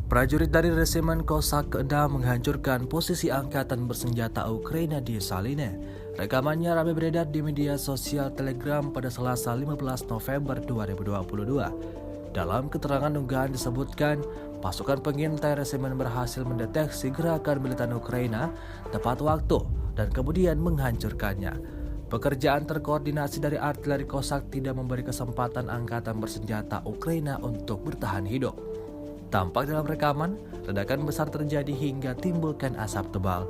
Prajurit dari Resimen Kosak ke-6 menghancurkan posisi angkatan bersenjata Ukraina di Saline. Rekamannya ramai beredar di media sosial Telegram pada Selasa 15 November 2022. Dalam keterangan unggahan disebutkan, pasukan pengintai resimen berhasil mendeteksi gerakan militan Ukraina tepat waktu dan kemudian menghancurkannya. Pekerjaan terkoordinasi dari artileri Kosak tidak memberi kesempatan angkatan bersenjata Ukraina untuk bertahan hidup. Tampak dalam rekaman, ledakan besar terjadi hingga timbulkan asap tebal.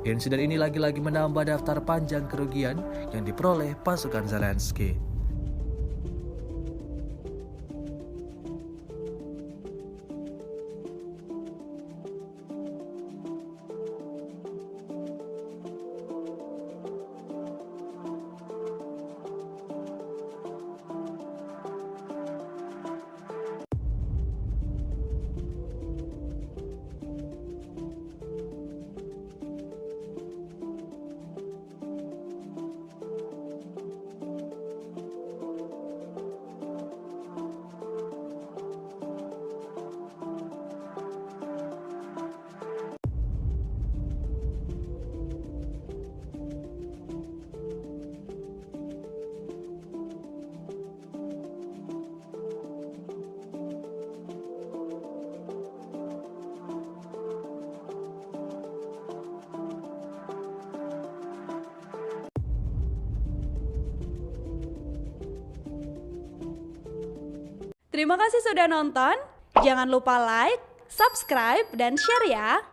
Insiden ini lagi-lagi menambah daftar panjang kerugian yang diperoleh pasukan Zelensky. Terima kasih sudah nonton. Jangan lupa like, subscribe, dan share ya.